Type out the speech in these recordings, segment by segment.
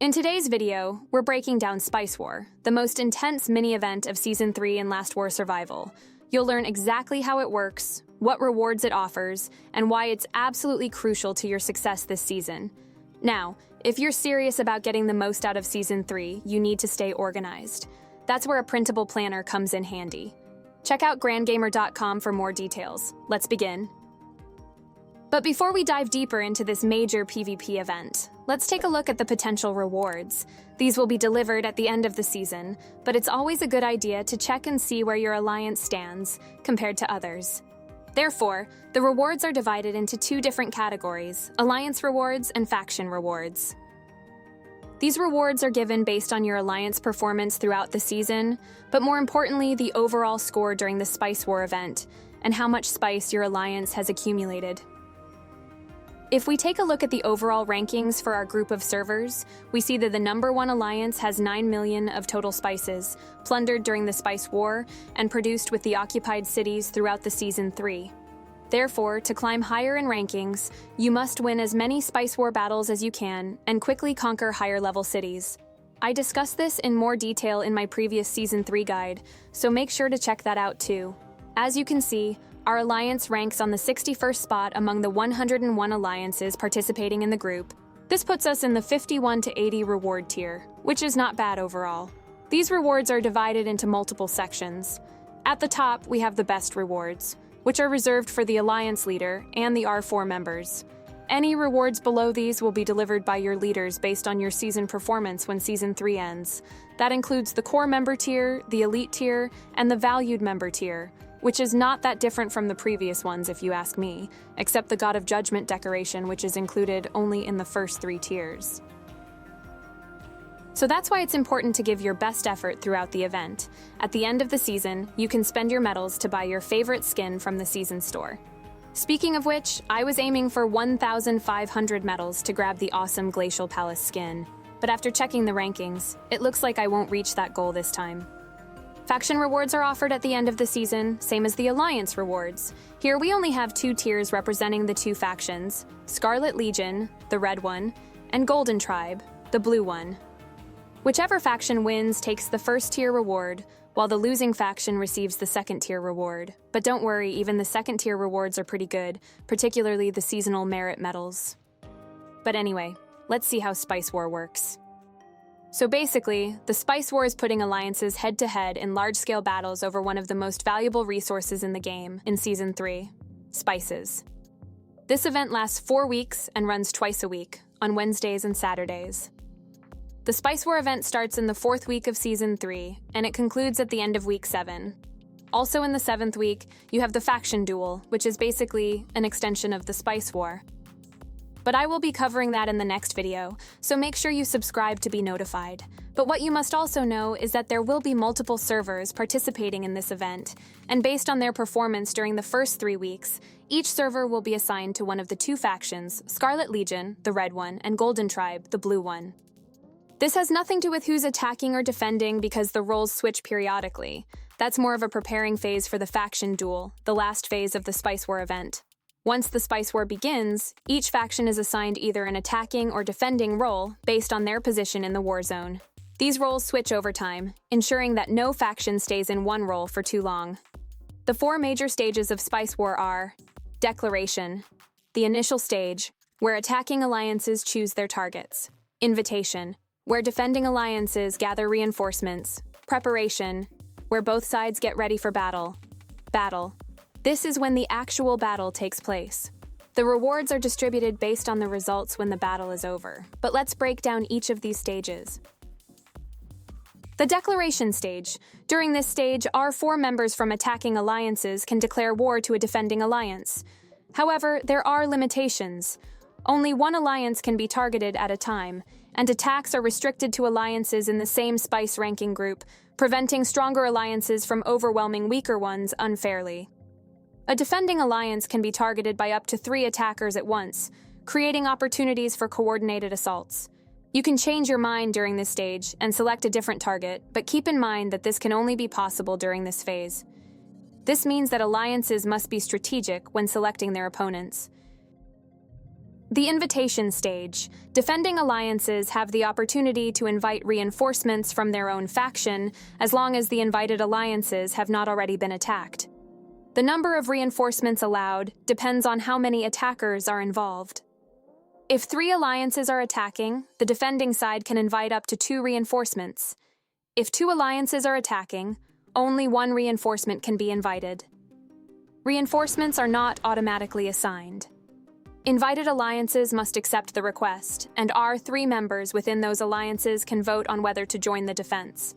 In today's video, we're breaking down Spice War, the most intense mini-event of Season 3 in Last War Survival. You'll learn exactly how it works, what rewards it offers, and why it's absolutely crucial to your success this season. Now, if you're serious about getting the most out of Season 3, you need to stay organized. That's where a printable planner comes in handy. Check out grandgamer.com for more details. Let's begin. But before we dive deeper into this major PvP event, let's take a look at the potential rewards. These will be delivered at the end of the season, but it's always a good idea to check and see where your alliance stands compared to others. Therefore, the rewards are divided into two different categories: alliance rewards and faction rewards. These rewards are given based on your alliance performance throughout the season, but more importantly, the overall score during the Spice War event, and how much spice your alliance has accumulated. If we take a look at the overall rankings for our group of servers, we see that the #1 alliance has 9 million of total spices, plundered during the Spice War, and produced with the occupied cities throughout the Season 3. Therefore, to climb higher in rankings, you must win as many Spice War battles as you can, and quickly conquer higher-level cities. I discussed this in more detail in my previous Season 3 guide, so make sure to check that out too. As you can see, our alliance ranks on the 61st spot among the 101 alliances participating in the group. This puts us in the 51 to 80 reward tier, which is not bad overall. These rewards are divided into multiple sections. At the top, we have the best rewards, which are reserved for the alliance leader and the R4 members. Any rewards below these will be delivered by your leaders based on your season performance when Season 3 ends. That includes the core member tier, the elite tier, and the valued member tier, which is not that different from the previous ones if you ask me, except the God of Judgment decoration, which is included only in the first 3 tiers. So that's why it's important to give your best effort throughout the event. At the end of the season, you can spend your medals to buy your favorite skin from the season store. Speaking of which, I was aiming for 1,500 medals to grab the awesome Glacial Palace skin, but after checking the rankings, it looks like I won't reach that goal this time. Faction rewards are offered at the end of the season, same as the alliance rewards. Here we only have 2 tiers representing the 2 factions: Scarlet Legion, the red one, and Golden Tribe, the blue one. Whichever faction wins takes the first tier reward, while the losing faction receives the second tier reward. But don't worry, even the second tier rewards are pretty good, particularly the seasonal merit medals. But anyway, let's see how Spice War works. So basically, the Spice War is putting alliances head-to-head in large-scale battles over one of the most valuable resources in the game in Season 3, spices. This event lasts 4 weeks and runs twice a week, on Wednesdays and Saturdays. The Spice War event starts in the 4th week of Season 3, and it concludes at the end of Week 7. Also in the 7th week, you have the Faction Duel, which is basically an extension of the Spice War. But I will be covering that in the next video, so make sure you subscribe to be notified. But what you must also know is that there will be multiple servers participating in this event, and based on their performance during the first 3 weeks, each server will be assigned to one of the 2 factions, Scarlet Legion, the red one, and Golden Tribe, the blue one. This has nothing to do with who's attacking or defending because the roles switch periodically. That's more of a preparing phase for the Faction Duel, the last phase of the Spice War event. Once the Spice War begins, each faction is assigned either an attacking or defending role based on their position in the war zone. These roles switch over time, ensuring that no faction stays in one role for too long. The 4 major stages of Spice War are: Declaration, the initial stage, where attacking alliances choose their targets; Invitation, where defending alliances gather reinforcements; Preparation, where both sides get ready for battle; Battle. This is when the actual battle takes place. The rewards are distributed based on the results when the battle is over, but let's break down each of these stages. The Declaration stage. During this stage, R4 members from attacking alliances can declare war to a defending alliance. However, there are limitations. Only one alliance can be targeted at a time, and attacks are restricted to alliances in the same spice ranking group, preventing stronger alliances from overwhelming weaker ones unfairly. A defending alliance can be targeted by up to 3 attackers at once, creating opportunities for coordinated assaults. You can change your mind during this stage and select a different target, but keep in mind that this can only be possible during this phase. This means that alliances must be strategic when selecting their opponents. The invitation stage. Defending alliances have the opportunity to invite reinforcements from their own faction as long as the invited alliances have not already been attacked. The number of reinforcements allowed depends on how many attackers are involved. If 3 alliances are attacking, the defending side can invite up to 2 reinforcements. If 2 alliances are attacking, only 1 reinforcement can be invited. Reinforcements are not automatically assigned. Invited alliances must accept the request, and our 3 members within those alliances can vote on whether to join the defense.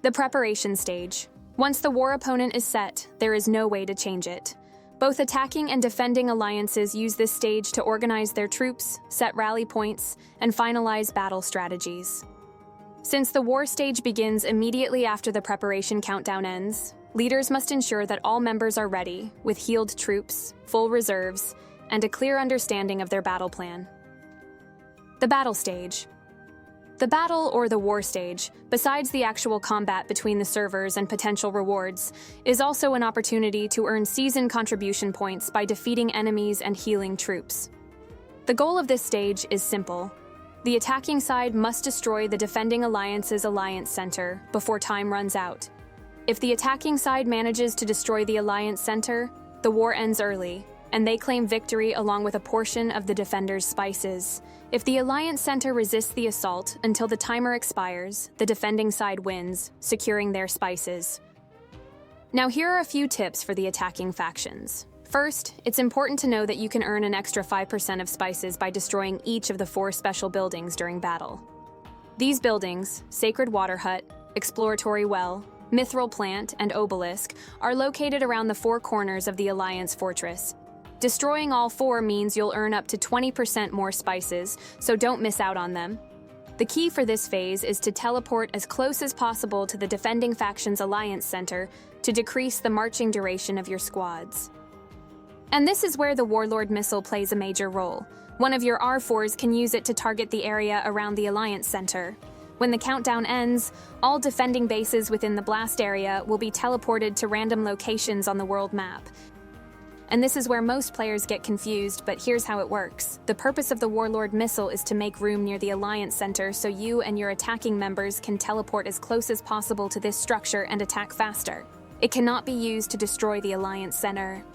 The preparation stage. Once the war opponent is set, there is no way to change it. Both attacking and defending alliances use this stage to organize their troops, set rally points, and finalize battle strategies. Since the war stage begins immediately after the preparation countdown ends, leaders must ensure that all members are ready, with healed troops, full reserves, and a clear understanding of their battle plan. The battle stage. The battle or the war stage, besides the actual combat between the servers and potential rewards, is also an opportunity to earn season contribution points by defeating enemies and healing troops. The goal of this stage is simple. The attacking side must destroy the defending alliance's alliance center before time runs out. If the attacking side manages to destroy the alliance center, the war ends early, and they claim victory along with a portion of the defender's spices. If the alliance center resists the assault until the timer expires, the defending side wins, securing their spices. Now here are a few tips for the attacking factions. First, it's important to know that you can earn an extra 5% of spices by destroying each of the 4 special buildings during battle. These buildings, Sacred Water Hut, Exploratory Well, Mithril Plant, and Obelisk, are located around the 4 corners of the Alliance Fortress. Destroying all 4 means you'll earn up to 20% more spices, so don't miss out on them. The key for this phase is to teleport as close as possible to the defending faction's alliance center to decrease the marching duration of your squads. And this is where the Warlord Missile plays a major role. One of your R4s can use it to target the area around the alliance center. When the countdown ends, all defending bases within the blast area will be teleported to random locations on the world map. And this is where most players get confused, but here's how it works. The purpose of the Warlord Missile is to make room near the Alliance Center so you and your attacking members can teleport as close as possible to this structure and attack faster. It cannot be used to destroy the Alliance Center.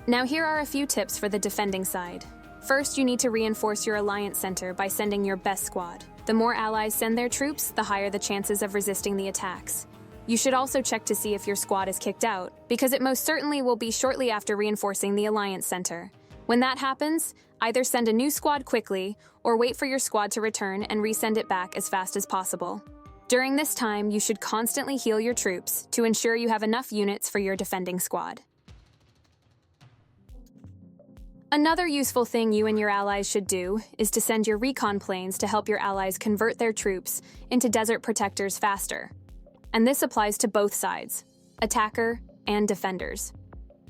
Now here are a few tips for the defending side. First, you need to reinforce your Alliance Center by sending your best squad. The more allies send their troops, the higher the chances of resisting the attacks. You should also check to see if your squad is kicked out, because it most certainly will be shortly after reinforcing the Alliance Center. When that happens, either send a new squad quickly, or wait for your squad to return and resend it back as fast as possible. During this time, you should constantly heal your troops to ensure you have enough units for your defending squad. Another useful thing you and your allies should do is to send your recon planes to help your allies convert their troops into desert protectors faster. And this applies to both sides, attacker and defenders.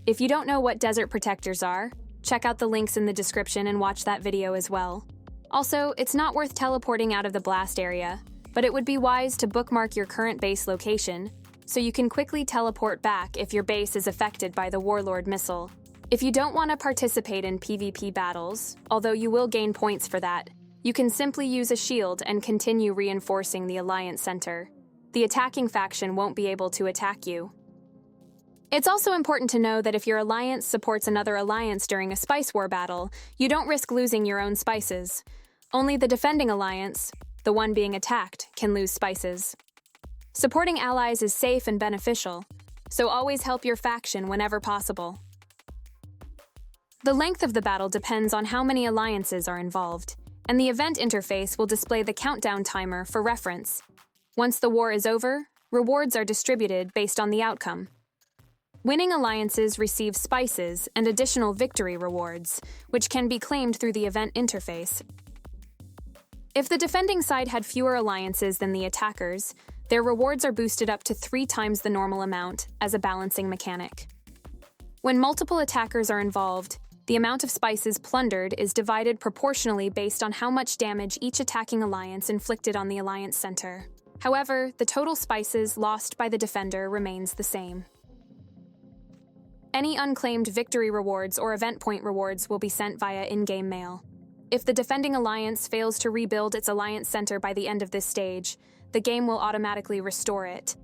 If you don't know what desert protectors are, check out the links in the description and watch that video as well. Also, it's not worth teleporting out of the blast area, but it would be wise to bookmark your current base location so you can quickly teleport back if your base is affected by the Warlord Missile. If you don't want to participate in PvP battles, although you will gain points for that, you can simply use a shield and continue reinforcing the Alliance Center. The attacking faction won't be able to attack you. It's also important to know that if your alliance supports another alliance during a spice war battle, you don't risk losing your own spices. Only the defending alliance, the one being attacked, can lose spices. Supporting allies is safe and beneficial, so always help your faction whenever possible. The length of the battle depends on how many alliances are involved, and the event interface will display the countdown timer for reference. Once the war is over, rewards are distributed based on the outcome. Winning alliances receive spices and additional victory rewards, which can be claimed through the event interface. If the defending side had fewer alliances than the attackers, their rewards are boosted up to 3 times the normal amount as a balancing mechanic. When multiple attackers are involved, the amount of spices plundered is divided proportionally based on how much damage each attacking alliance inflicted on the alliance center. However, the total spices lost by the defender remains the same. Any unclaimed victory rewards or event point rewards will be sent via in-game mail. If the defending alliance fails to rebuild its alliance center by the end of this stage, the game will automatically restore it.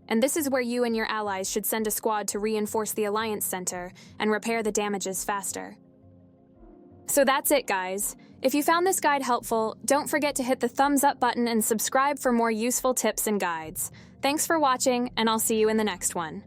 And this is where you and your allies should send a squad to reinforce the alliance center and repair the damages faster. So that's it, guys. If you found this guide helpful, don't forget to hit the thumbs up button and subscribe for more useful tips and guides. Thanks for watching, and I'll see you in the next one.